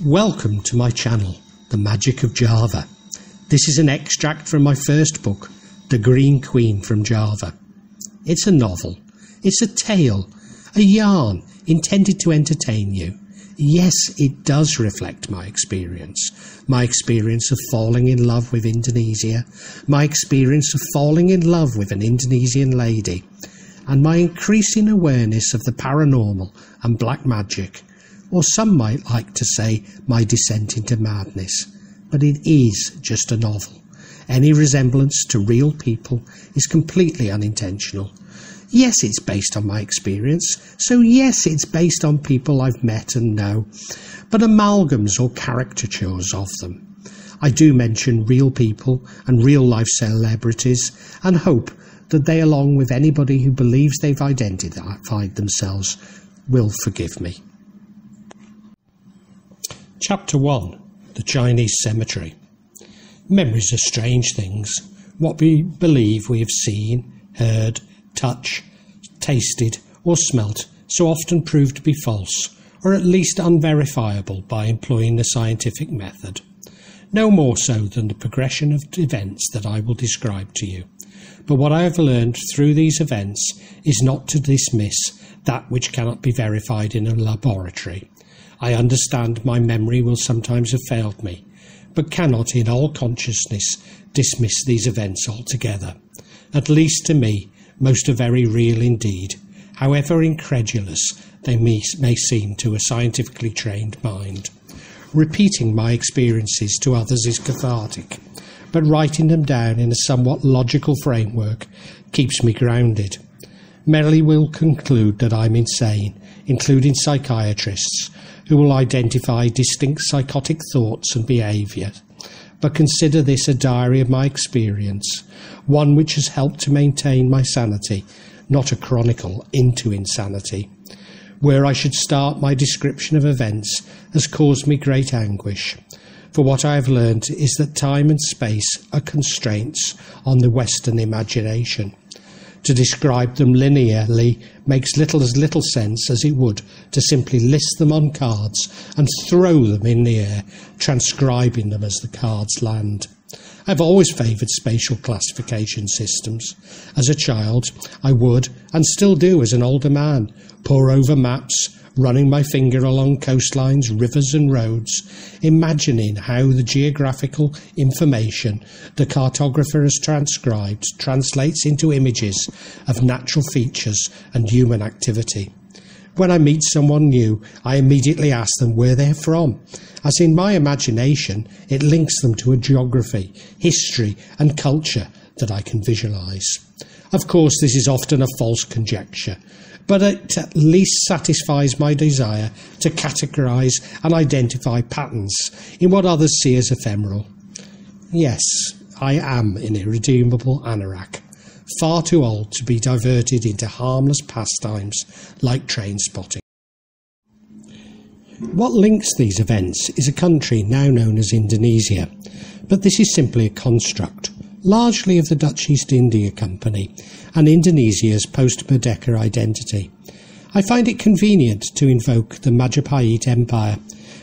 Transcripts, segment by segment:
Welcome to my channel, The Magic of Java. This is an extract from my first book, The Green Queen from Java. It's a novel, it's a tale, a yarn intended to entertain you. Yes, it does reflect my experience of falling in love with Indonesia, my experience of falling in love with an Indonesian lady, and my increasing awareness of the paranormal and black magic. Or some might like to say my descent into madness, but it is just a novel. Any resemblance to real people is completely unintentional. Yes, it's based on my experience, so yes, it's based on people I've met and know, but amalgams or caricatures of them. I do mention real people and real-life celebrities and hope that they, along with anybody who believes they've identified themselves, will forgive me. Chapter 1. The Chinese Cemetery. Memories are strange things. What we believe we have seen, heard, touched, tasted or smelt so often prove to be false, or at least unverifiable by employing the scientific method. No more so than the progression of events that I will describe to you. But what I have learned through these events is not to dismiss that which cannot be verified in a laboratory. I understand my memory will sometimes have failed me, but cannot in all consciousness dismiss these events altogether. At least to me, most are very real indeed, however incredulous they may seem to a scientifically trained mind. Repeating my experiences to others is cathartic, but writing them down in a somewhat logical framework keeps me grounded. Many will conclude that I'm insane, including psychiatrists, who will identify distinct psychotic thoughts and behaviour, but consider this a diary of my experience, one which has helped to maintain my sanity, not a chronicle into insanity. Where I should start my description of events has caused me great anguish, for what I have learned is that time and space are constraints on the Western imagination. To describe them linearly makes little sense as it would to simply list them on cards and throw them in the air, transcribing them as the cards land. I've always favoured spatial classification systems. As a child, I would, and still do as an older man, pore over maps, running my finger along coastlines, rivers and roads, imagining how the geographical information the cartographer has transcribed translates into images of natural features and human activity. When I meet someone new, I immediately ask them where they're from, as in my imagination it links them to a geography, history and culture that I can visualise. Of course, this is often a false conjecture, but it at least satisfies my desire to categorise and identify patterns in what others see as ephemeral. Yes, I am an irredeemable anorak, far too old to be diverted into harmless pastimes like train spotting. What links these events is a country now known as Indonesia, but this is simply a construct, largely of the Dutch East India Company and Indonesia's post-Merdeka identity. I find it convenient to invoke the Majapahit Empire,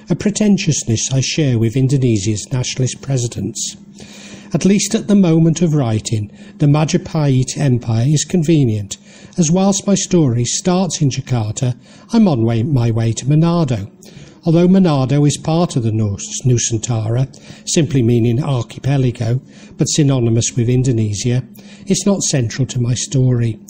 a pretentiousness I share with Indonesia's nationalist presidents. At least at the moment of writing, the Majapahit Empire is convenient, as whilst my story starts in Jakarta, I'm on my way to Manado. Although Manado is part of the Nusantara, simply meaning archipelago, but synonymous with Indonesia, it's not central to my story.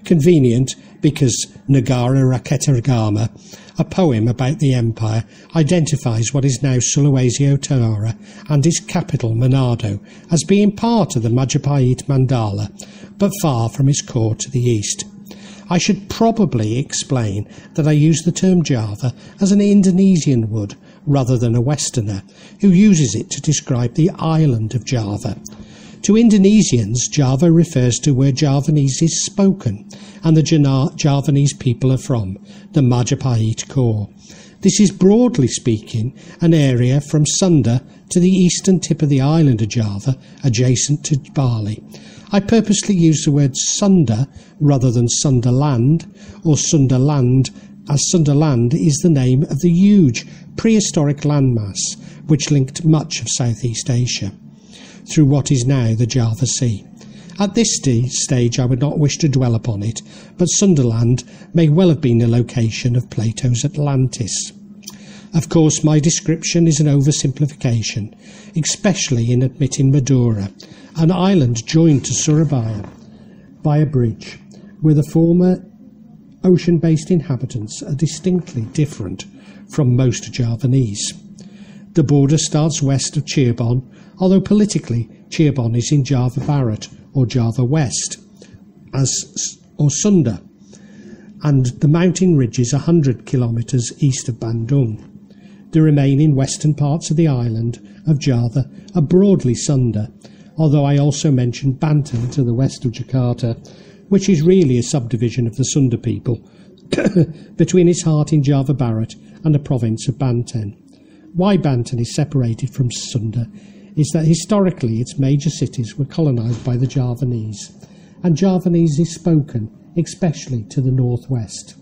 Convenient because Negara Raketaragama, a poem about the empire, identifies what is now Sulawesi Utara and its capital Manado as being part of the Majapahit Mandala, but far from its core to the east. I should probably explain that I use the term Java as an Indonesian would, rather than a Westerner, who uses it to describe the island of Java. To Indonesians, Java refers to where Javanese is spoken and the Javanese people are from, the Majapahit core. This is, broadly speaking, an area from Sunda to the eastern tip of the island of Java, adjacent to Bali. I purposely use the word Sunda rather than Sunderland or Sunderland, as Sunderland is the name of the huge prehistoric landmass which linked much of Southeast Asia through what is now the Java Sea. At this stage I would not wish to dwell upon it, but Sunderland may well have been the location of Plato's Atlantis. Of course, my description is an oversimplification, especially in admitting Madura, an island joined to Surabaya by a bridge, where the former ocean-based inhabitants are distinctly different from most Javanese. The border starts west of Cirebon, although politically Cirebon is in Java Barat or Java West, or Sunda, and the mountain ridges 100 kilometres east of Bandung. The remaining western parts of the island of Java are broadly Sunda, although I also mentioned Banten to the west of Jakarta, which is really a subdivision of the Sunda people, between its heart in Java Barat and the province of Banten. Why Banten is separated from Sunda is that historically its major cities were colonised by the Javanese, and Javanese is spoken especially to the northwest.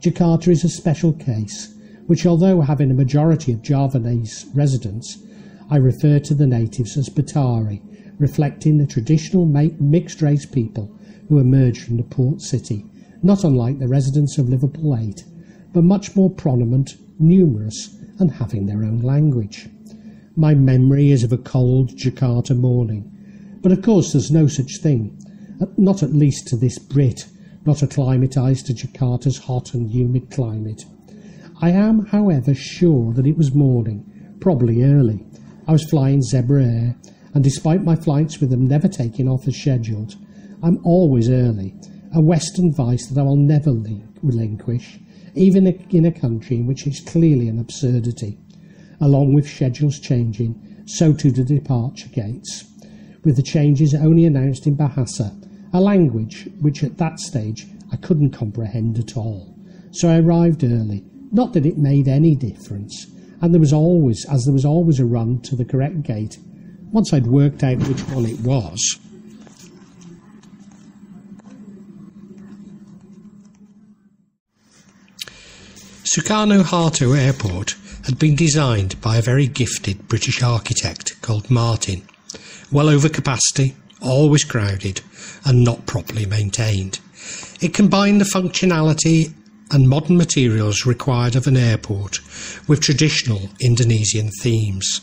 Jakarta is a special case, which, although having a majority of Javanese residents, I refer to the natives as Batari, reflecting the traditional mixed-race people who emerged from the port city, not unlike the residents of Liverpool 8, but much more prominent, numerous, and having their own language. My memory is of a cold Jakarta morning, but of course there's no such thing, not at least to this Brit, not acclimatised to Jakarta's hot and humid climate. I am, however, sure that it was morning, probably early. I was flying Zebra Air, and despite my flights with them never taking off as scheduled, I'm always early, a Western vice that I will never relinquish, even in a country in which it's clearly an absurdity. Along with schedules changing, so too the departure gates, with the changes only announced in Bahasa, a language which at that stage I couldn't comprehend at all. So I arrived early, not that it made any difference, and there was always a run to the correct gate. Once I'd worked out which one it was, Sukarno-Hatta Airport had been designed by a very gifted British architect called Martin. Well over capacity, always crowded, and not properly maintained. It combined the functionality and modern materials required of an airport with traditional Indonesian themes.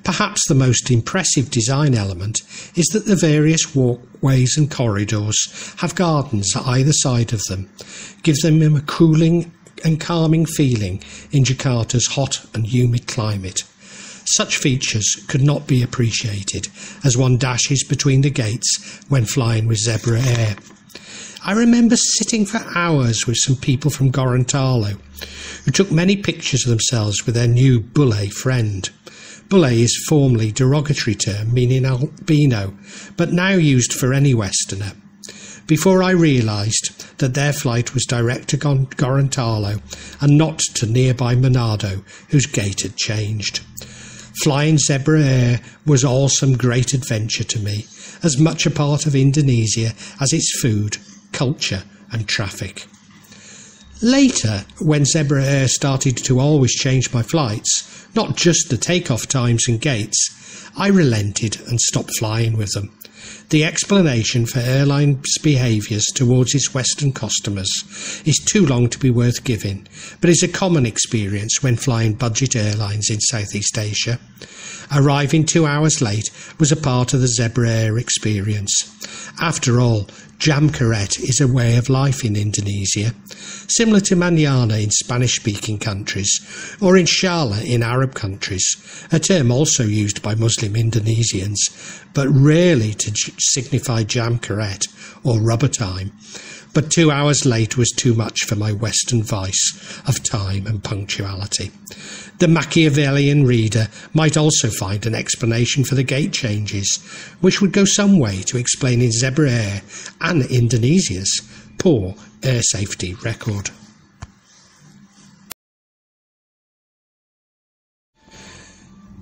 Perhaps the most impressive design element is that the various walkways and corridors have gardens at either side of them, gives them a cooling and calming feeling in Jakarta's hot and humid climate. Such features could not be appreciated as one dashes between the gates when flying with Zebra Air. I remember sitting for hours with some people from Gorontalo who took many pictures of themselves with their new bule friend. Bule is formerly a derogatory term meaning albino, but now used for any Westerner. Before I realised that their flight was direct to Gorontalo and not to nearby Manado, whose gate had changed. Flying Zebra Air was all some great adventure to me, as much a part of Indonesia as its food, culture and traffic. Later, when Zebra Air started to always change my flights, not just the takeoff times and gates, I relented and stopped flying with them. The explanation for airlines' behaviours towards its Western customers is too long to be worth giving, but is a common experience when flying budget airlines in Southeast Asia. Arriving 2 hours late was a part of the Zebra Air experience. After all, jam karet is a way of life in Indonesia, similar to manana in Spanish-speaking countries, or inshallah in Arab countries, a term also used by Muslim Indonesians, but rarely to signify jam karet or rubber time. But 2 hours late was too much for my Western vice of time and punctuality. The Machiavellian reader might also find an explanation for the gate changes, which would go some way to explaining Zebra Air and Indonesia's poor air safety record.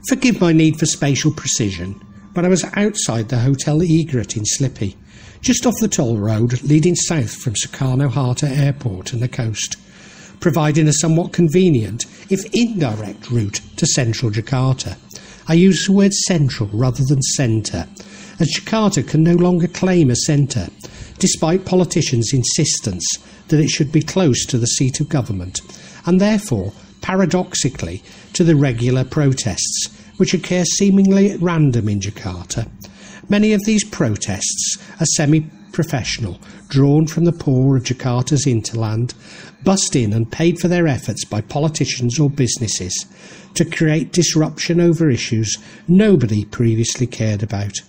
Forgive my need for spatial precision, but I was outside the Hotel Egret in Slippy, just off the toll road leading south from Soekarno-Hatta Airport and the coast, providing a somewhat convenient, if indirect, route to central Jakarta. I use the word central rather than centre, as Jakarta can no longer claim a centre, despite politicians' insistence that it should be close to the seat of government, and therefore, paradoxically, to the regular protests, which occur seemingly at random in Jakarta. Many of these protests are semi-professional, drawn from the poor of Jakarta's hinterland, bussed in and paid for their efforts by politicians or businesses to create disruption over issues nobody previously cared about.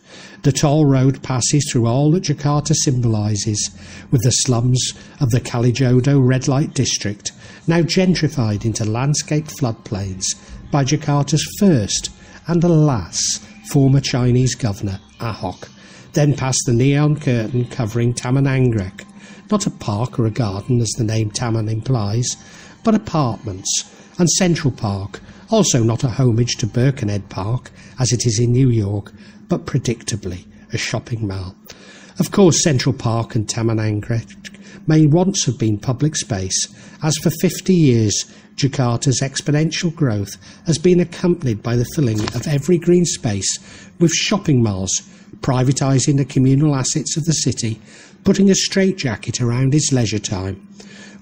The toll road passes through all that Jakarta symbolises, with the slums of the Kalijodo red light district now gentrified into landscape floodplains by Jakarta's first and alas former Chinese governor, Enoch, then past the neon curtain covering Taman Anggrek, not a park or a garden as the name Taman implies, but apartments, and Central Park, also not a homage to Birkenhead Park as it is in New York, but predictably a shopping mall. Of course, Central Park and Taman Anggrek may once have been public space, as for 50 years Jakarta's exponential growth has been accompanied by the filling of every green space with shopping malls, privatising the communal assets of the city, putting a straitjacket around its leisure time.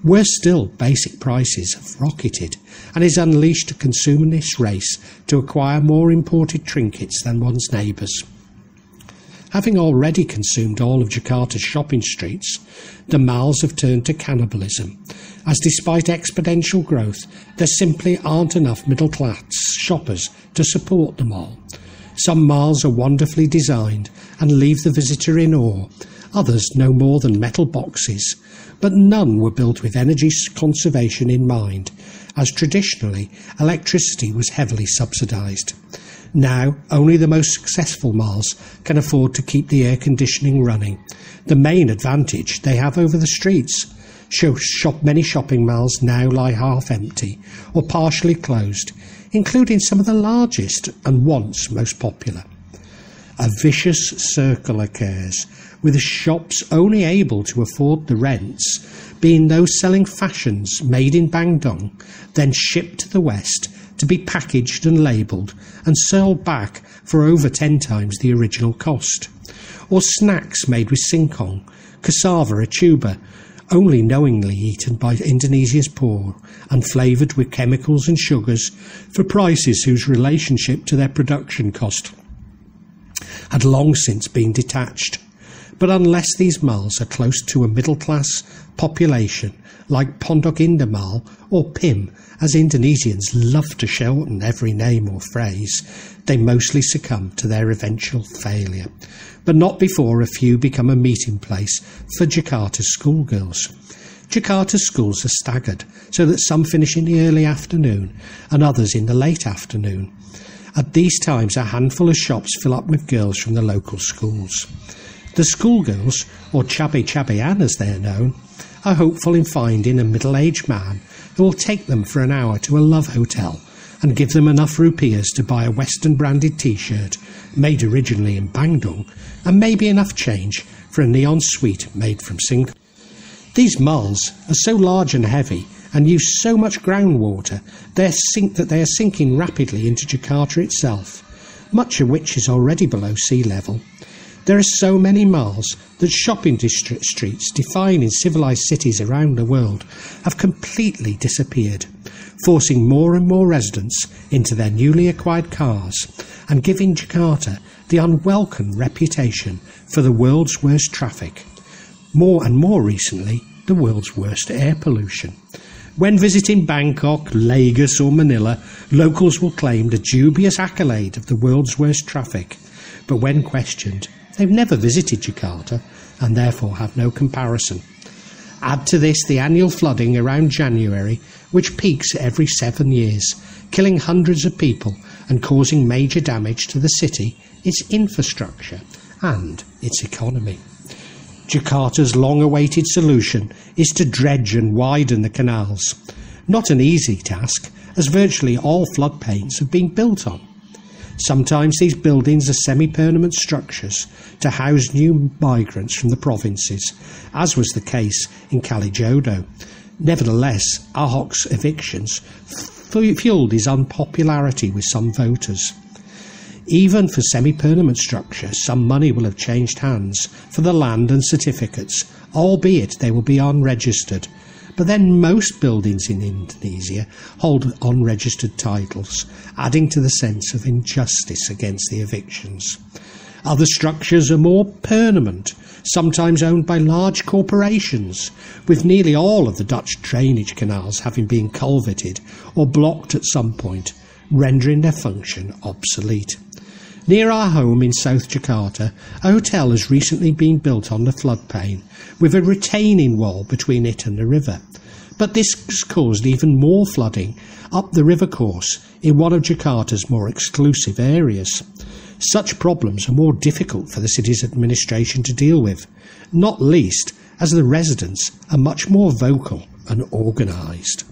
Worse still, basic prices have rocketed and has unleashed a consumerist race to acquire more imported trinkets than one's neighbours. Having already consumed all of Jakarta's shopping streets, the malls have turned to cannibalism, as despite exponential growth, there simply aren't enough middle-class shoppers to support them all. Some malls are wonderfully designed and leave the visitor in awe, others no more than metal boxes, but none were built with energy conservation in mind, as traditionally electricity was heavily subsidised. Now, only the most successful malls can afford to keep the air conditioning running, the main advantage they have over the streets. Many shopping malls now lie half empty or partially closed, including some of the largest and once most popular. A vicious circle occurs, with the shops only able to afford the rents being those selling fashions made in Bandung, then shipped to the West to be packaged and labelled and sold back for over 10 times the original cost, or snacks made with singkong, cassava or tuber, only knowingly eaten by Indonesia's poor and flavoured with chemicals and sugars for prices whose relationship to their production cost had long since been detached. But unless these malls are close to a middle-class population like Pondok Indah Mall or PIM, as Indonesians love to shorten every name or phrase, they mostly succumb to their eventual failure. But not before a few become a meeting place for Jakarta's schoolgirls. Jakarta's schools are staggered, so that some finish in the early afternoon and others in the late afternoon. At these times a handful of shops fill up with girls from the local schools. The schoolgirls, or cabe-cabean as they are known, are hopeful in finding a middle-aged man who will take them for an hour to a love hotel and give them enough rupees to buy a Western-branded T-shirt made originally in Bandung and maybe enough change for a neon suite made from zinc. These malls are so large and heavy and use so much groundwater that they are sinking rapidly into Jakarta itself, much of which is already below sea level. There are so many malls that shopping streets defining civilised cities around the world have completely disappeared, forcing more and more residents into their newly acquired cars and giving Jakarta the unwelcome reputation for the world's worst traffic. More and more recently, the world's worst air pollution. When visiting Bangkok, Lagos or Manila, locals will claim the dubious accolade of the world's worst traffic. But when questioned, they've never visited Jakarta and therefore have no comparison. Add to this the annual flooding around January, which peaks every 7 years, killing hundreds of people and causing major damage to the city, its infrastructure and its economy. Jakarta's long-awaited solution is to dredge and widen the canals. Not an easy task, as virtually all floodplains have been built on. Sometimes these buildings are semi-permanent structures to house new migrants from the provinces, as was the case in Kalijodo. Nevertheless, Ahok's evictions fueled his unpopularity with some voters. Even for semi-permanent structures, some money will have changed hands for the land and certificates, albeit they will be unregistered. But then most buildings in Indonesia hold unregistered titles, adding to the sense of injustice against the evictions. Other structures are more permanent, sometimes owned by large corporations, with nearly all of the Dutch drainage canals having been culverted or blocked at some point, rendering their function obsolete. Near our home in South Jakarta, a hotel has recently been built on the floodplain, with a retaining wall between it and the river. But this has caused even more flooding up the river course in one of Jakarta's more exclusive areas. Such problems are more difficult for the city's administration to deal with, not least as the residents are much more vocal and organised.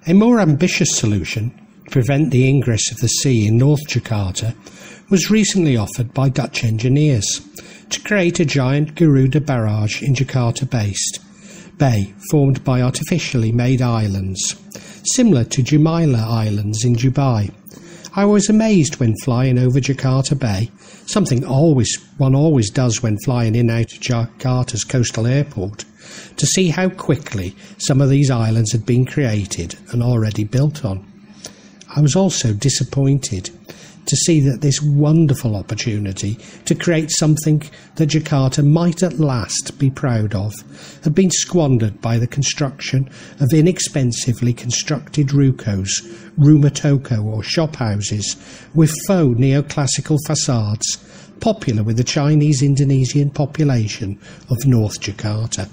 A more ambitious solution to prevent the ingress of the sea in North Jakarta was recently offered by Dutch engineers to create a giant Garuda barrage in Jakarta Bay formed by artificially made islands, similar to Jumeirah Islands in Dubai. I was amazed when flying over Jakarta Bay, something one always does when flying in and out of Jakarta's coastal airport, to see how quickly some of these islands had been created and already built on. I was also disappointed to see that this wonderful opportunity to create something that Jakarta might at last be proud of had been squandered by the construction of inexpensively constructed rukos, rumah-toko or shop houses with faux neoclassical facades, popular with the Chinese-Indonesian population of North Jakarta.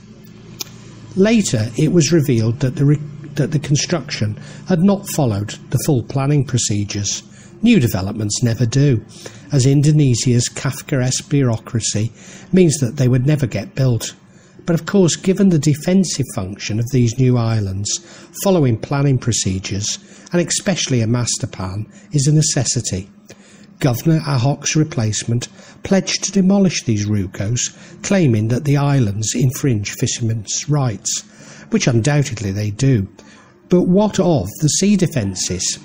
Later it was revealed that the construction had not followed the full planning procedures. New developments never do, as Indonesia's Kafkaesque bureaucracy means that they would never get built. But of course, given the defensive function of these new islands, following planning procedures, and especially a master plan, is a necessity. Governor Ahok's replacement pledged to demolish these rukos, claiming that the islands infringe fishermen's rights, which undoubtedly they do. But what of the sea defences?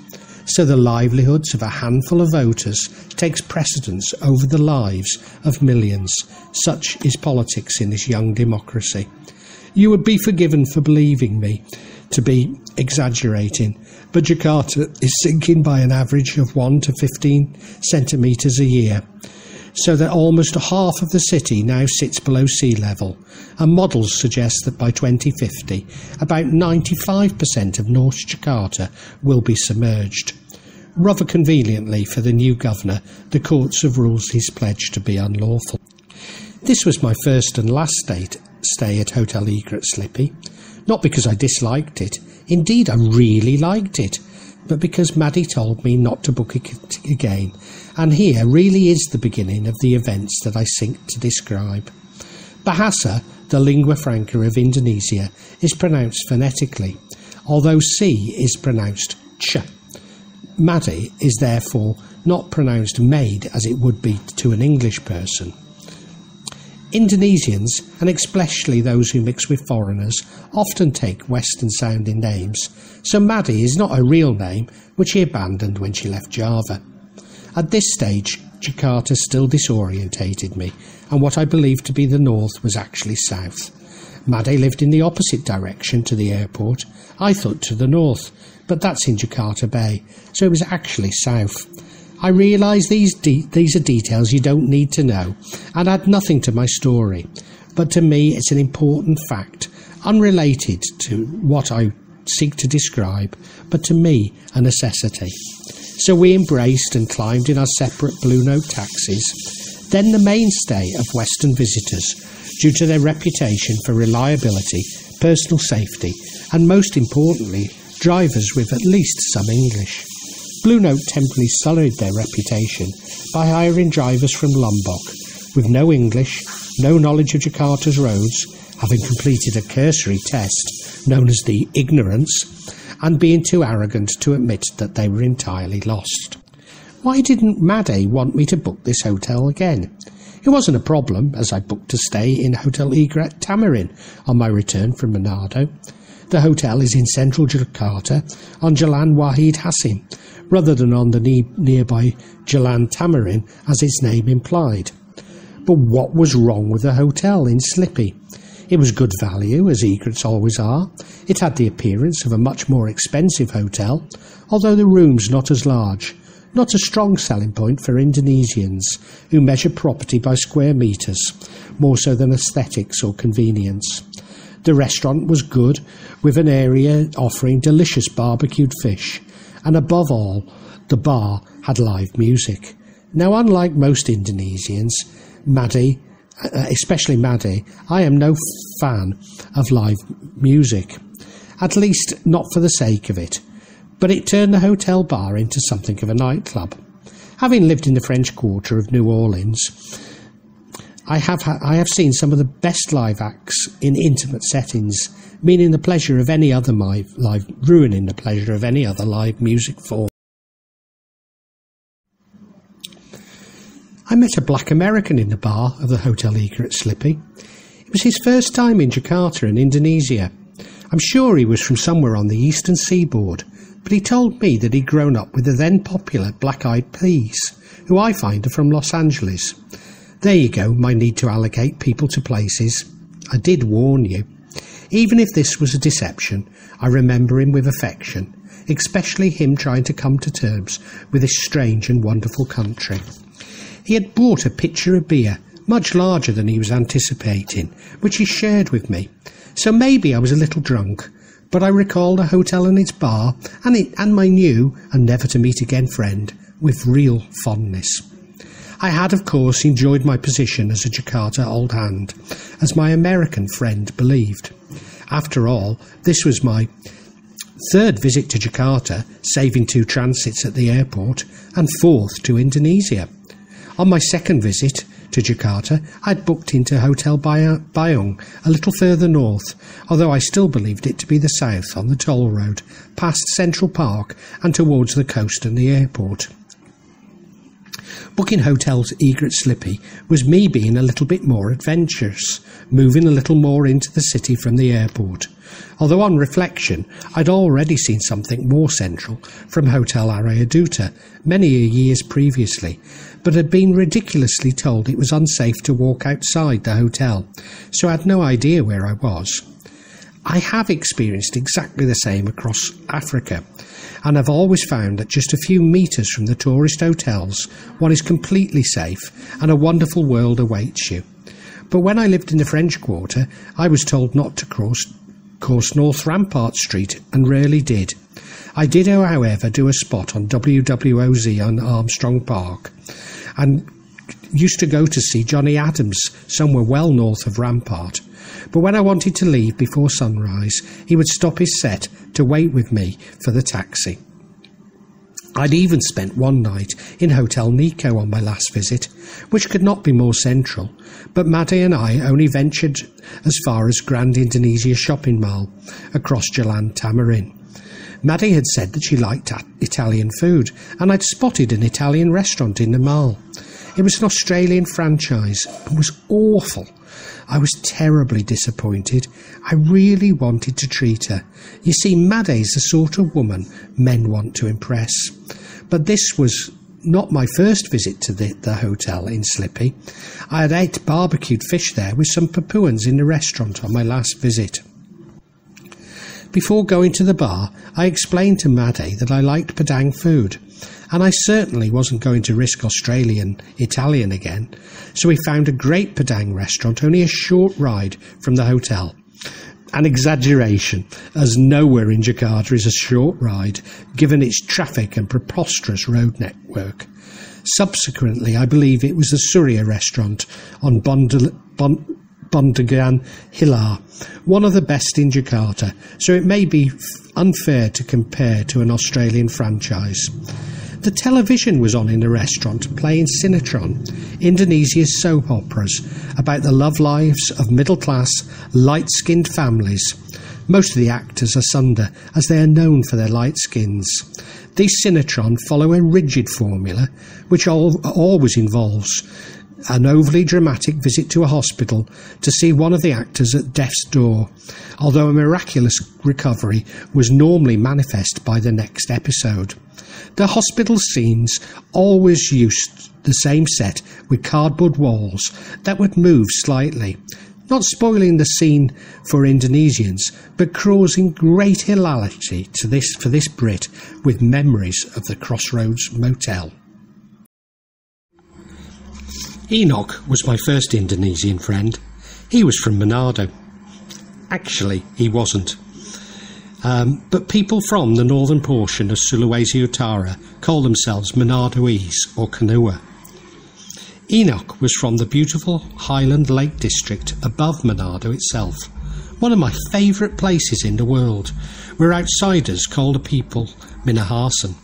So the livelihoods of a handful of voters takes precedence over the lives of millions. Such is politics in this young democracy. You would be forgiven for believing me to be exaggerating, but Jakarta is sinking by an average of 1 to 15 centimetres a year, so that almost half of the city now sits below sea level, and models suggest that by 2050 about 95% of North Jakarta will be submerged. Rather conveniently for the new governor, the courts have ruled his pledge to be unlawful. This was my first and last stay at Hotel Egret Slippy, not because I disliked it, indeed I really liked it, but because Maddie told me not to book it again, and here really is the beginning of the events that I seek to describe. Bahasa, the lingua franca of Indonesia, is pronounced phonetically, although C is pronounced ch. Maddie is therefore not pronounced maid as it would be to an English person. Indonesians, and especially those who mix with foreigners, often take Western-sounding names, so Maddie is not a real name, which she abandoned when she left Java. At this stage, Jakarta still disorientated me, and what I believed to be the north was actually south. Made lived in the opposite direction to the airport. I thought to the north, but that's in Jakarta Bay, so it was actually south. I realise these are details you don't need to know and add nothing to my story, but to me it's an important fact, unrelated to what I seek to describe, but to me a necessity. So we embraced and climbed in our separate Blue Note taxis, then the mainstay of Western visitors, due to their reputation for reliability, personal safety, and most importantly, drivers with at least some English. Blue Note temporarily sullied their reputation by hiring drivers from Lombok with no English, no knowledge of Jakarta's roads, having completed a cursory test known as the ignorance, and being too arrogant to admit that they were entirely lost. Why didn't Made want me to book this hotel again? It wasn't a problem, as I booked to stay in Hotel Egret Tamarin on my return from Manado. The hotel is in central Jakarta on Jalan Wahid Hasim, rather than on the nearby Jalan Tamarin, as its name implied. But what was wrong with the hotel in Slippy? It was good value, as egrets always are. It had the appearance of a much more expensive hotel, although the rooms not as large. Not a strong selling point for Indonesians, who measure property by square metres, more so than aesthetics or convenience. The restaurant was good, with an area offering delicious barbecued fish, and above all, the bar had live music. Now, unlike most Indonesians, especially Made, I am no fan of live music, at least not for the sake of it, but it turned the hotel bar into something of a nightclub. Having lived in the French Quarter of New Orleans, I have seen some of the best live acts in intimate settings, ruining the pleasure of any other live music form. I met a black American in the bar of the Hotel Egret Slippy. It was his first time in Jakarta in Indonesia. I'm sure he was from somewhere on the eastern seaboard, but he told me that he'd grown up with the then popular Black Eyed Peas, who I find are from Los Angeles. There you go, my need to allocate people to places. I did warn you. Even if this was a deception, I remember him with affection, especially him trying to come to terms with this strange and wonderful country. He had bought a pitcher of beer, much larger than he was anticipating, which he shared with me. So maybe I was a little drunk, but I recalled a hotel and its bar, and my new and never-to-meet-again friend with real fondness. I had, of course, enjoyed my position as a Jakarta old hand, as my American friend believed. After all, this was my third visit to Jakarta, saving 2 transits at the airport, and 4th to Indonesia. On my second visit to Jakarta, I'd booked into Hotel Bayong, a little further north, although I still believed it to be the south on the toll road, past Central Park and towards the coast and the airport. Booking Hotels Egret Slippy was me being a little bit more adventurous, moving a little more into the city from the airport. Although on reflection, I'd already seen something more central from Hotel Areaduta many years previously, but had been ridiculously told it was unsafe to walk outside the hotel, so I had no idea where I was. I have experienced exactly the same across Africa, and I've always found that just a few metres from the tourist hotels, one is completely safe and a wonderful world awaits you. But when I lived in the French Quarter, I was told not to cross North Rampart Street, and rarely did. I did, however, do a spot on WWOZ on Armstrong Park, and used to go to see Johnny Adams somewhere well north of Rampart. But when I wanted to leave before sunrise, he would stop his set to wait with me for the taxi. I'd even spent one night in Hotel Nico on my last visit, which could not be more central, but Maddie and I only ventured as far as Grand Indonesia Shopping Mall, across Jalan Tamarin. Maddie had said that she liked Italian food, and I'd spotted an Italian restaurant in the mall. It was an Australian franchise, but was awful. I was terribly disappointed. I really wanted to treat her. You see, Maddie's the sort of woman men want to impress. But this was not my first visit to the hotel in Slippy. I had ate barbecued fish there with some Papuans in the restaurant on my last visit. Before going to the bar, I explained to Made that I liked Padang food, and I certainly wasn't going to risk Australian Italian again, so we found a great Padang restaurant only a short ride from the hotel. An exaggeration, as nowhere in Jakarta is a short ride, given its traffic and preposterous road network. Subsequently, I believe it was the Surya restaurant on Bondagan Hilar, one of the best in Jakarta, so it may be unfair to compare to an Australian franchise. The television was on in the restaurant playing Sinetron, Indonesia's soap operas about the love lives of middle-class, light-skinned families. Most of the actors are Sunda, as they are known for their light skins. These Sinetron follow a rigid formula, which always involves an overly dramatic visit to a hospital to see one of the actors at death's door, although a miraculous recovery was normally manifest by the next episode. The hospital scenes always used the same set with cardboard walls that would move slightly, not spoiling the scene for Indonesians, but causing great hilarity for this Brit with memories of the Crossroads Motel. Enoch was my first Indonesian friend. He was from Manado. Actually, he wasn't. But people from the northern portion of Sulawesi Utara call themselves Manadoese or Kanua. Enoch was from the beautiful Highland Lake District above Manado itself, one of my favourite places in the world, where outsiders call the people Minahasan.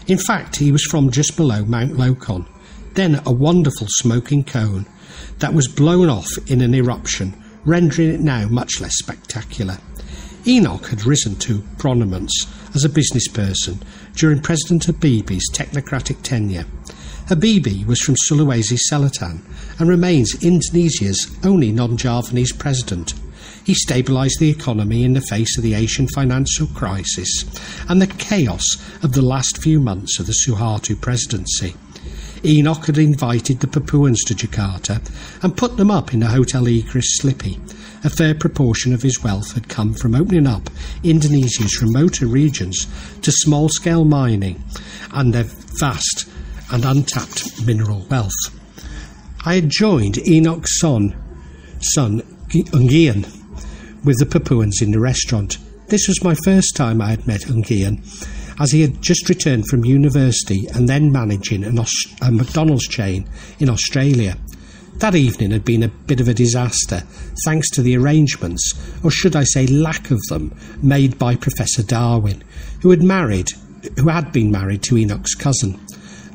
In fact, he was from just below Mount Lokon, then a wonderful smoking cone that was blown off in an eruption, rendering it now much less spectacular. Enoch had risen to prominence as a business person during President Habibie's technocratic tenure. Habibie was from Sulawesi Selatan and remains Indonesia's only non-Javanese president. He stabilised the economy in the face of the Asian financial crisis and the chaos of the last few months of the Suharto presidency. Enoch had invited the Papuans to Jakarta and put them up in a Hotel Egress Slippy. A fair proportion of his wealth had come from opening up Indonesia's remoter regions to small-scale mining and their vast and untapped mineral wealth. I had joined Enoch's son Ungian with the Papuans in the restaurant. This was my first time I had met Ungian, as he had just returned from university and then managing a McDonald's chain in Australia. That evening had been a bit of a disaster, thanks to the arrangements, or should I say lack of them, made by Professor Darwin, who had been married to Enoch's cousin.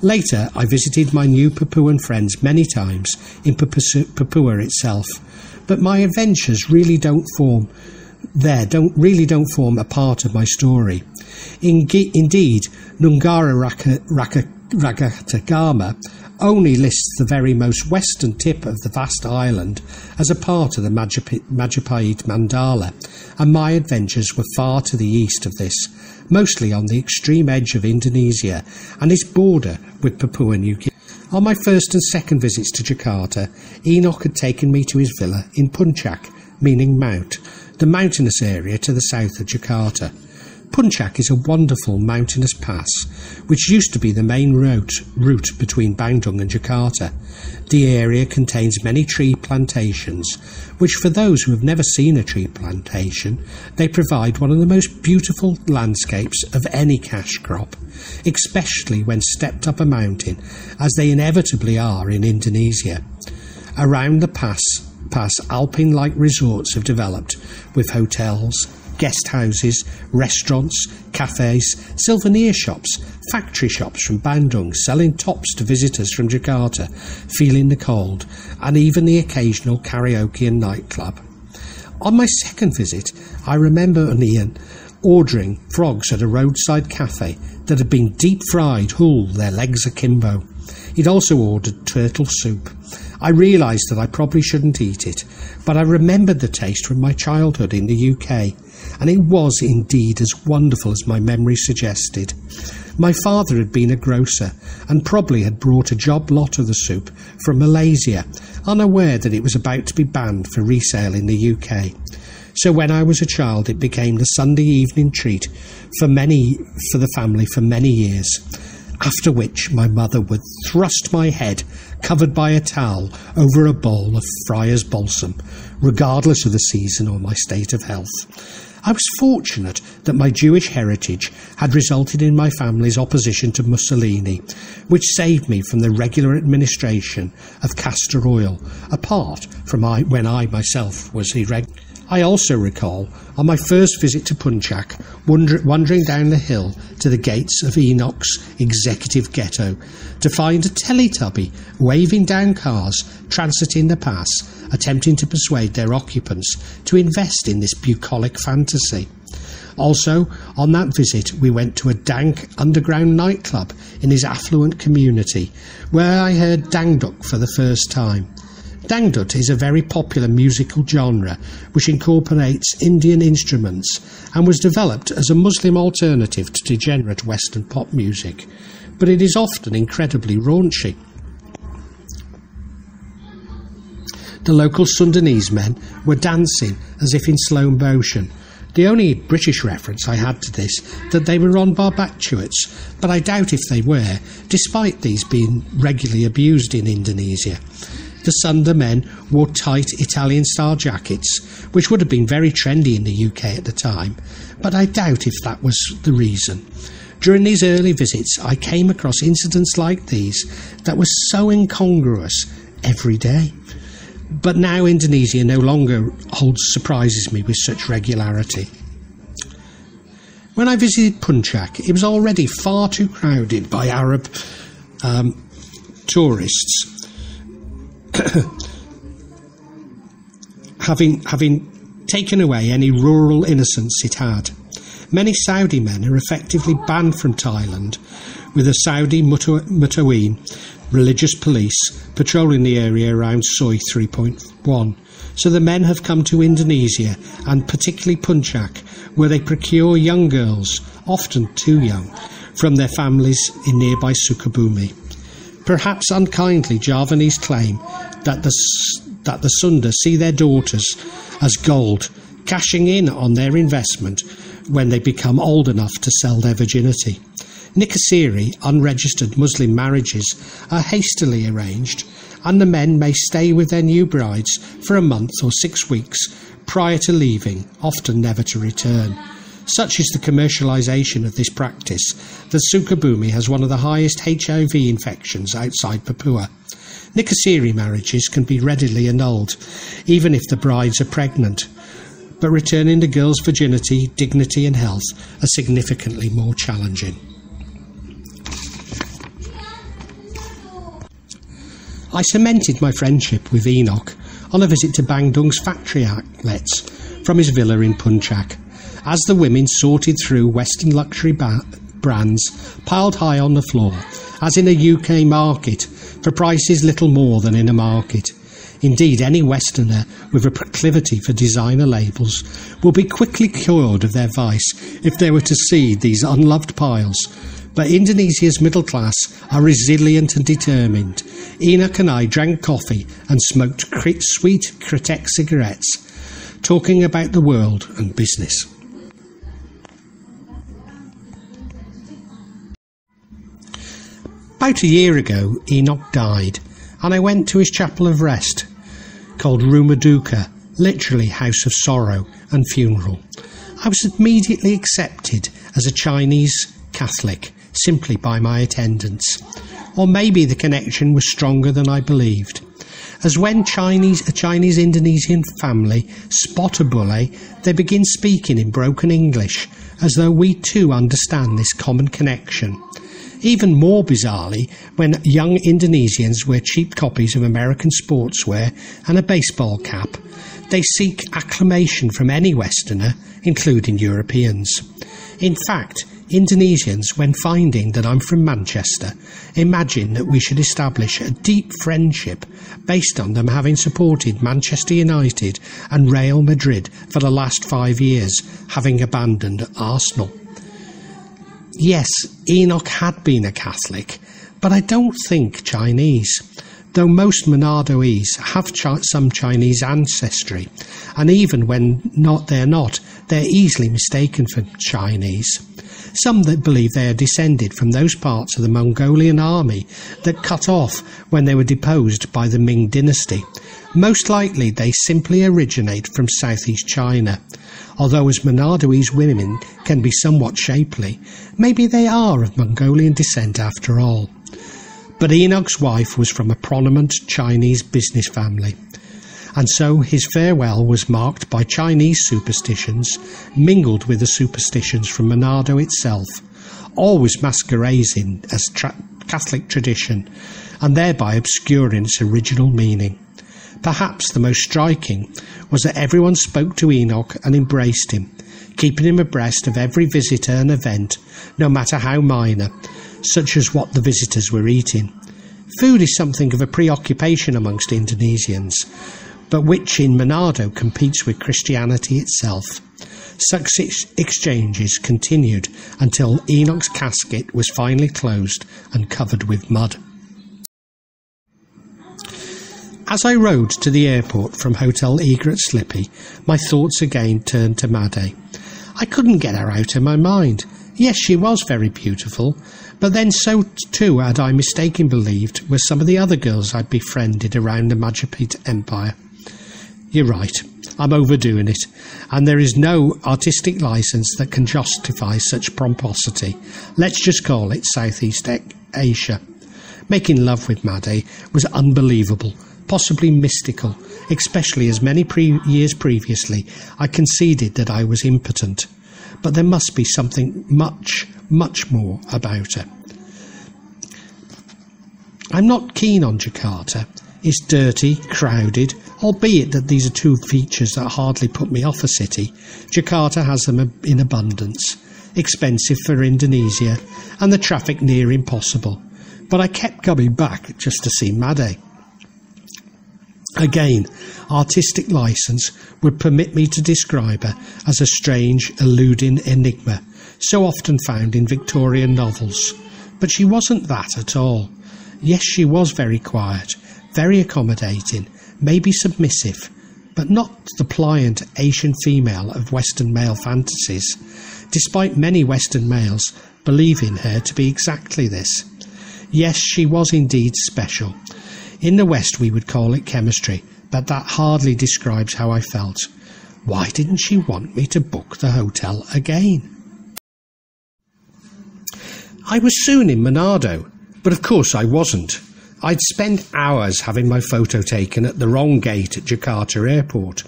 Later, I visited my new Papuan friends many times in Papua itself, but my adventures really don't form a part of my story. Indeed, Nunggara Ragatagama only lists the very most western tip of the vast island as a part of the Majapahit Mandala, and my adventures were far to the east of this, mostly on the extreme edge of Indonesia and its border with Papua New Guinea. On my first and second visits to Jakarta, Enoch had taken me to his villa in Puncak, meaning mount, the mountainous area to the south of Jakarta. Puncak is a wonderful mountainous pass, which used to be the main route between Bandung and Jakarta. The area contains many tree plantations, which for those who have never seen a tree plantation, they provide one of the most beautiful landscapes of any cash crop, especially when stepped up a mountain, as they inevitably are in Indonesia. Around the pass, alpine-like resorts have developed, with hotels, guest houses, restaurants, cafes, souvenir shops, factory shops from Bandung selling tops to visitors from Jakarta feeling the cold, and even the occasional karaoke and nightclub. On my second visit, I remember Ian ordering frogs at a roadside cafe that had been deep fried whole, their legs akimbo. He'd also ordered turtle soup. I realised that I probably shouldn't eat it, but I remembered the taste from my childhood in the UK, and it was indeed as wonderful as my memory suggested. My father had been a grocer and probably had brought a job lot of the soup from Malaysia, unaware that it was about to be banned for resale in the UK. So when I was a child, it became the Sunday evening treat for the family for many years, after which my mother would thrust my head, covered by a towel, over a bowl of Friar's balsam, regardless of the season or my state of health. I was fortunate that my Jewish heritage had resulted in my family's opposition to Mussolini, which saved me from the regular administration of castor oil, apart from when I myself was irregular. I also recall, on my first visit to Punjak, wandering down the hill to the gates of Enoch's executive ghetto to find a Teletubby waving down cars transiting the pass, attempting to persuade their occupants to invest in this bucolic fantasy. Also, on that visit, we went to a dank underground nightclub in his affluent community, where I heard Dangdut for the first time. Dangdut is a very popular musical genre which incorporates Indian instruments and was developed as a Muslim alternative to degenerate Western pop music, but it is often incredibly raunchy. The local Sundanese men were dancing as if in slow motion. The only British reference I had to this, that they were on barbiturates, but I doubt if they were, despite these being regularly abused in Indonesia. The Sunda men wore tight Italian-style jackets, which would have been very trendy in the UK at the time, but I doubt if that was the reason. During these early visits, I came across incidents like these that were so incongruous every day. But now Indonesia no longer surprises me with such regularity. When I visited Punjak, it was already far too crowded by Arab tourists. having taken away any rural innocence it had. Many Saudi men are effectively banned from Thailand, with the Saudi Mutaween religious police patrolling the area around Soi 3.1. So the men have come to Indonesia, and particularly Punjak, where they procure young girls, often too young, from their families in nearby Sukabumi. Perhaps unkindly, Javanese claim that the Sunda see their daughters as gold, cashing in on their investment when they become old enough to sell their virginity. Nikasiri, unregistered Muslim marriages, are hastily arranged, and the men may stay with their new brides for a month or 6 weeks prior to leaving, often never to return. Such is the commercialisation of this practice that Sukabumi has one of the highest HIV infections outside Papua. Nikasiri marriages can be readily annulled, even if the brides are pregnant, but returning the girl's virginity, dignity and health are significantly more challenging. I cemented my friendship with Enoch on a visit to Bandung's factory outlets from his villa in Punjak, as the women sorted through Western luxury brands piled high on the floor, as in a UK market, for prices little more than in a market. Indeed, any Westerner with a proclivity for designer labels will be quickly cured of their vice if they were to see these unloved piles. But Indonesia's middle class are resilient and determined. Enoch and I drank coffee and smoked sweet Kretek cigarettes, talking about the world and business. About a year ago, Enoch died, and I went to his chapel of rest, called Rumaduka, literally House of Sorrow and Funeral. I was immediately accepted as a Chinese Catholic, simply by my attendance. Or maybe the connection was stronger than I believed. As when a Chinese Indonesian family spot a bule, they begin speaking in broken English, as though we too understand this common connection. Even more bizarrely, when young Indonesians wear cheap copies of American sportswear and a baseball cap, they seek acclamation from any Westerner, including Europeans. In fact, Indonesians, when finding that I'm from Manchester, imagine that we should establish a deep friendship based on them having supported Manchester United and Real Madrid for the last 5 years, having abandoned Arsenal. Yes, Enoch had been a Catholic, but I don't think Chinese, though most Manadoese have some Chinese ancestry, and even when they're not, they're easily mistaken for Chinese. Some that believe they are descended from those parts of the Mongolian army that cut off when they were deposed by the Ming dynasty. Most likely they simply originate from southeast China. Although as Manadoese women can be somewhat shapely, maybe they are of Mongolian descent after all. But Enoch's wife was from a prominent Chinese business family, and so his farewell was marked by Chinese superstitions mingled with the superstitions from Manado itself, always masquerading as Catholic tradition and thereby obscuring its original meaning. Perhaps the most striking was that everyone spoke to Enoch and embraced him, keeping him abreast of every visitor and event, no matter how minor, such as what the visitors were eating. Food is something of a preoccupation amongst Indonesians, but which in Manado competes with Christianity itself. Such exchanges continued until Enoch's casket was finally closed and covered with mud. As I rode to the airport from Hotel Egret Slippy, my thoughts again turned to Made. I couldn't get her out of my mind. Yes, she was very beautiful, but then so too had I mistakenly believed were some of the other girls I'd befriended around the Majapahit Empire. You're right, I'm overdoing it, and there is no artistic licence that can justify such pomposity. Let's just call it Southeast Asia. Making love with Made was unbelievable, possibly mystical, especially as many years previously I conceded that I was impotent. But there must be something much, much more about her. I'm not keen on Jakarta. It's dirty, crowded, albeit that these are two features that hardly put me off a city. Jakarta has them in abundance, expensive for Indonesia, and the traffic near impossible. But I kept coming back just to see Made. Again, artistic licence would permit me to describe her as a strange, eluding enigma, so often found in Victorian novels. But she wasn't that at all. Yes, she was very quiet, very accommodating, maybe submissive, but not the pliant Asian female of Western male fantasies, despite many Western males believing her to be exactly this. Yes, she was indeed special. In the West we would call it chemistry, but that hardly describes how I felt. Why didn't she want me to book the hotel again? I was soon in Manado, but of course I wasn't. I'd spent hours having my photo taken at the wrong gate at Jakarta Airport.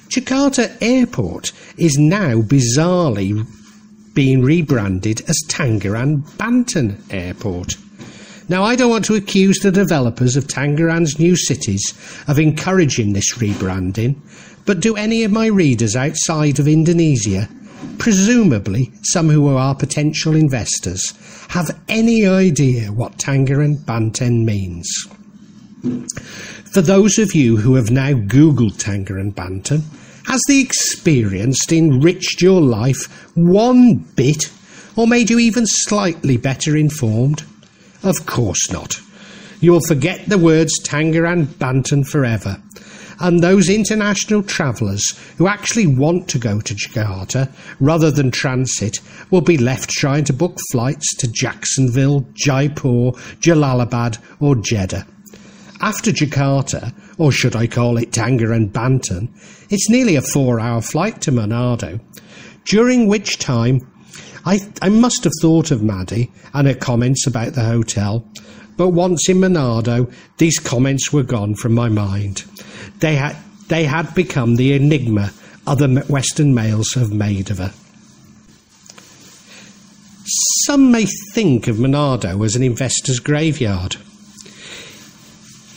Jakarta Airport is now bizarrely being rebranded as Tangerang Banten Airport. Now, I don't want to accuse the developers of Tangerang's new cities of encouraging this rebranding, but do any of my readers outside of Indonesia, presumably some who are potential investors, have any idea what Tangerang Banten means? For those of you who have now Googled Tangerang Banten, has the experience enriched your life one bit, or made you even slightly better informed? Of course not. You will forget the words Tangerang Banten forever, and those international travellers who actually want to go to Jakarta rather than transit will be left trying to book flights to Jacksonville, Jaipur, Jalalabad or Jeddah. After Jakarta, or should I call it Tangerang Banten, it's nearly a 4-hour flight to Manado, during which time I must have thought of Maddie and her comments about the hotel, but once in Manado, these comments were gone from my mind. They had become the enigma other Western males have made of her. Some may think of Manado as an investor's graveyard.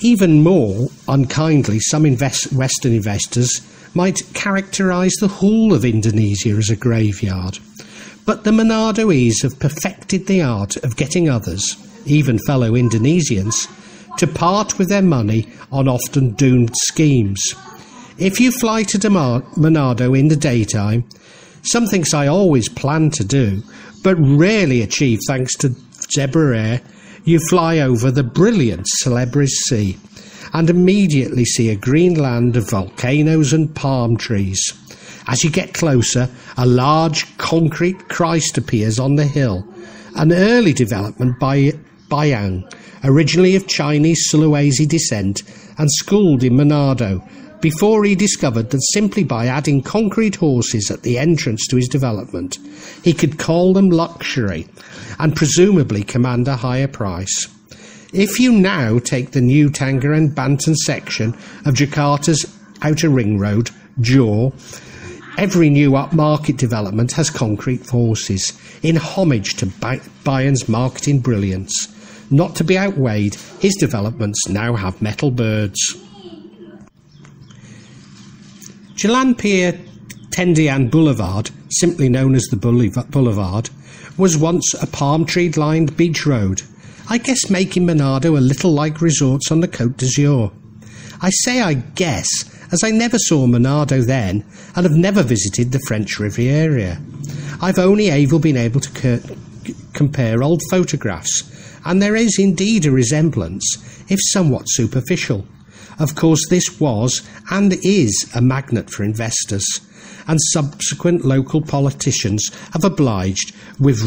Even more unkindly, some Western investors might characterise the whole of Indonesia as a graveyard. But the Manadoese have perfected the art of getting others, even fellow Indonesians, to part with their money on often doomed schemes. If you fly to Manado in the daytime, some things I always plan to do, but rarely achieve thanks to Zebra Air. You fly over the brilliant Celebres Sea and immediately see a green land of volcanoes and palm trees. As you get closer, a large concrete Christ appears on the hill, an early development by Bayang, originally of Chinese Sulawesi descent and schooled in Manado, before he discovered that simply by adding concrete horses at the entrance to his development, he could call them luxury and presumably command a higher price. If you now take the new Tangerang Banten section of Jakarta's outer ring road, Jaw, every new upmarket development has concrete horses, in homage to Bayern's marketing brilliance. Not to be outweighed, his developments now have metal birds. Jalan Pia Tendian Boulevard, simply known as the Boulevard, was once a palm tree-lined beach road, I guess making Manado a little like resorts on the Côte d'Azur. I say I guess, as I never saw Manado then and have never visited the French Riviera. I've only been able to compare old photographs, and there is indeed a resemblance, if somewhat superficial. Of course, this was and is a magnet for investors, and subsequent local politicians have obliged with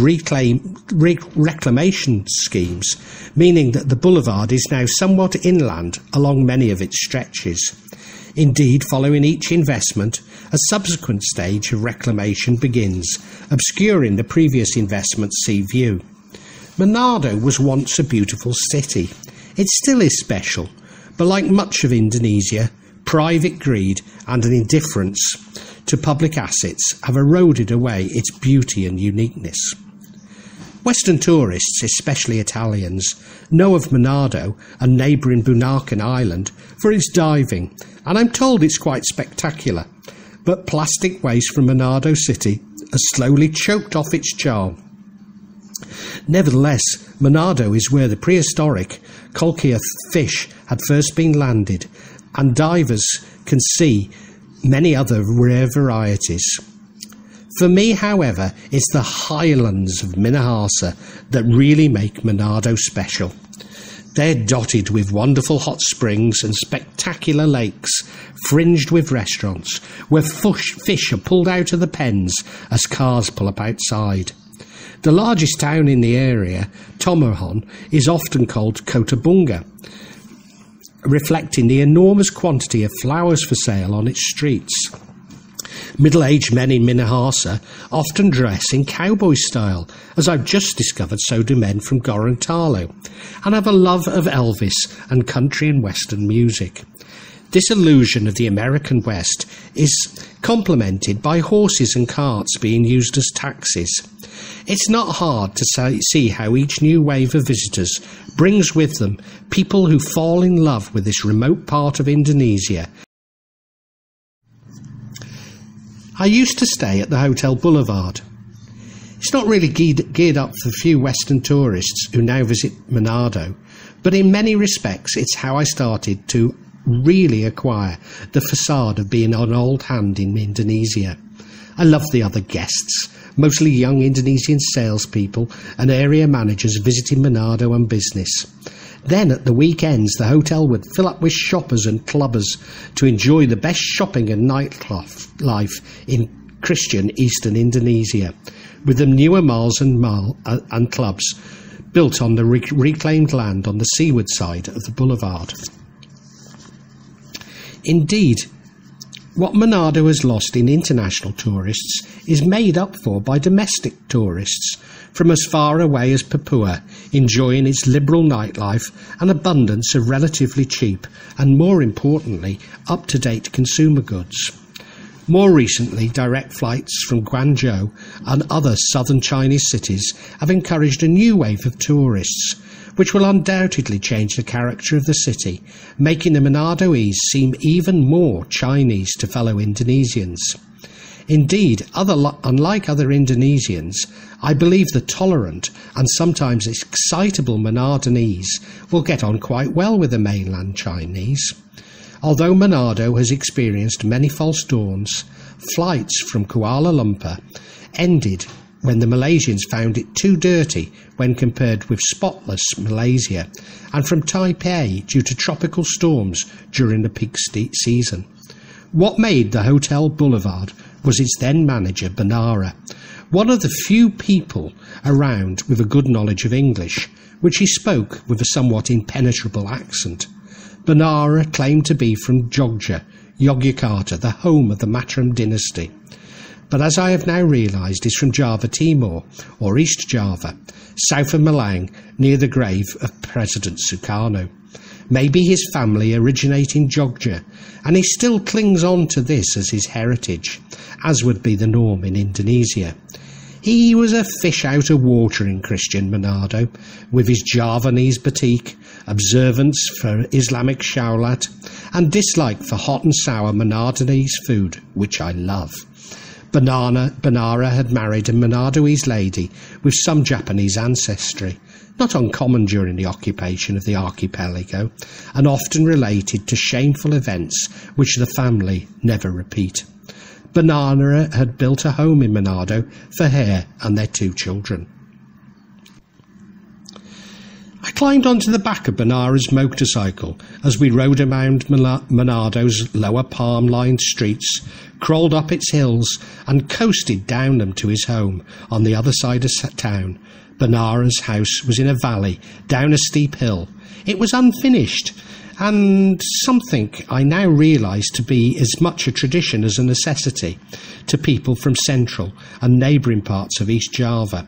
reclamation schemes, meaning that the boulevard is now somewhat inland along many of its stretches. Indeed, following each investment, a subsequent stage of reclamation begins, obscuring the previous investment's sea view. Manado was once a beautiful city. It still is special, but like much of Indonesia, private greed and an indifference to public assets have eroded away its beauty and uniqueness. Western tourists, especially Italians, know of Manado and neighbouring Bunaken Island for its diving, and I'm told it's quite spectacular, but plastic waste from Manado city has slowly choked off its charm. Nevertheless, Manado is where the prehistoric Colchia fish had first been landed, and divers can see many other rare varieties. For me, however, it's the highlands of Minahasa that really make Manado special. They're dotted with wonderful hot springs and spectacular lakes, fringed with restaurants, where fish are pulled out of the pens as cars pull up outside. The largest town in the area, Tomohon, is often called Kotabunga, reflecting the enormous quantity of flowers for sale on its streets. Middle-aged men in Minahasa often dress in cowboy style, as I've just discovered so do men from Gorontalo, and have a love of Elvis and country and western music. This illusion of the American West is complemented by horses and carts being used as taxis. It's not hard to see how each new wave of visitors brings with them people who fall in love with this remote part of Indonesia. I used to stay at the Hotel Boulevard. It's not really geared up for few Western tourists who now visit Manado, but in many respects it's how I started to really acquire the facade of being an old hand in Indonesia. I love the other guests, mostly young Indonesian salespeople and area managers visiting Manado on business. Then at the weekends the hotel would fill up with shoppers and clubbers to enjoy the best shopping and nightlife in Christian Eastern Indonesia, with the newer malls and clubs built on the reclaimed land on the seaward side of the boulevard. Indeed, what Manado has lost in international tourists is made up for by domestic tourists from as far away as Papua, enjoying its liberal nightlife and abundance of relatively cheap and, more importantly, up-to-date consumer goods. More recently, direct flights from Guangzhou and other southern Chinese cities have encouraged a new wave of tourists, which will undoubtedly change the character of the city, making the Manadoese seem even more Chinese to fellow Indonesians. Indeed, unlike other Indonesians, I believe the tolerant and sometimes excitable Manadonese will get on quite well with the mainland Chinese. Although Manado has experienced many false dawns, flights from Kuala Lumpur ended when the Malaysians found it too dirty when compared with spotless Malaysia, and from Taipei due to tropical storms during the peak season. What made the Hotel Boulevard was its then manager, Banara, one of the few people around with a good knowledge of English, which he spoke with a somewhat impenetrable accent. Banara claimed to be from Jogja, Yogyakarta, the home of the Mataram dynasty, but as I have now realised is from Java Timor, or East Java, south of Malang, near the grave of President Sukarno. Maybe his family originate in Jogja, and he still clings on to this as his heritage, as would be the norm in Indonesia. He was a fish out of water in Christian Manado, with his Javanese batik, observance for Islamic shawlat, and dislike for hot and sour Manadanese food, which I love. Banara had married a Manadoese lady with some Japanese ancestry, not uncommon during the occupation of the archipelago, and often related to shameful events which the family never repeat. Banara had built a home in Manado for her and their 2 children. I climbed onto the back of Banara's motorcycle as we rode around Manado's lower palm-lined streets, crawled up its hills and coasted down them to his home on the other side of town. Banara's house was in a valley, down a steep hill. It was unfinished, and something I now realise to be as much a tradition as a necessity to people from central and neighbouring parts of East Java.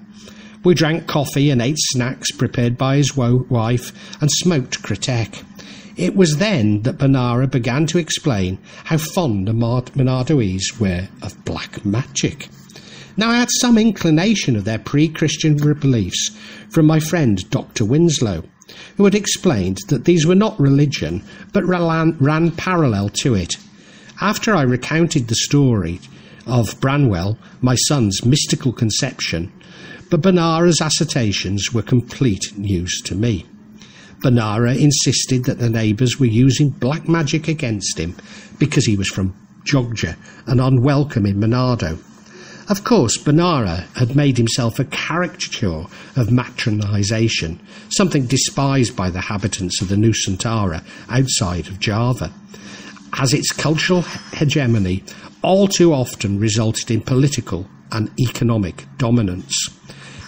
We drank coffee and ate snacks prepared by his wife and smoked kritek. It was then that Banara began to explain how fond the Manadoese were of black magic. Now, I had some inclination of their pre-Christian beliefs from my friend Dr. Winslow, who had explained that these were not religion, but ran parallel to it. After I recounted the story of Branwell, my son's mystical conception, but Banara's assertions were complete news to me. Banara insisted that the neighbours were using black magic against him because he was from Jogja and unwelcome in Manado. Of course, Banara had made himself a caricature of matronisation, something despised by the inhabitants of the Nusantara outside of Java, as its cultural hegemony all too often resulted in political and economic dominance.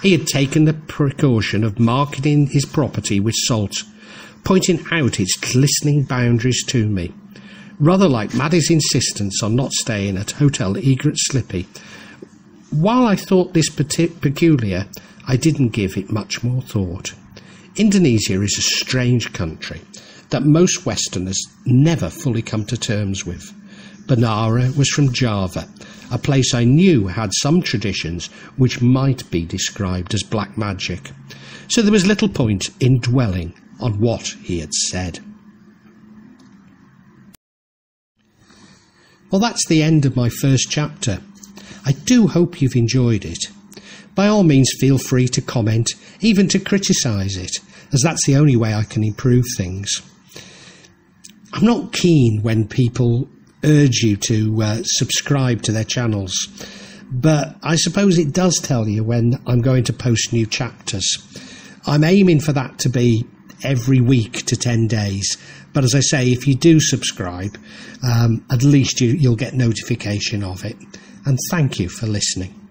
He had taken the precaution of marketing his property with salt, pointing out its glistening boundaries to me. Rather like Maddie's insistence on not staying at Hotel Egret Slippy. While I thought this peculiar, I didn't give it much more thought. Indonesia is a strange country that most Westerners never fully come to terms with. Banara was from Java, a place I knew had some traditions which might be described as black magic, so there was little point in dwelling on what he had said. Well, that's the end of my first chapter. I do hope you've enjoyed it. By all means, feel free to comment, even to criticise it, as that's the only way I can improve things. I'm not keen when people urge you to subscribe to their channels, but I suppose it does tell you when I'm going to post new chapters. I'm aiming for that to be every week to 10 days, but as I say, if you do subscribe, at least you'll get notification of it. And thank you for listening.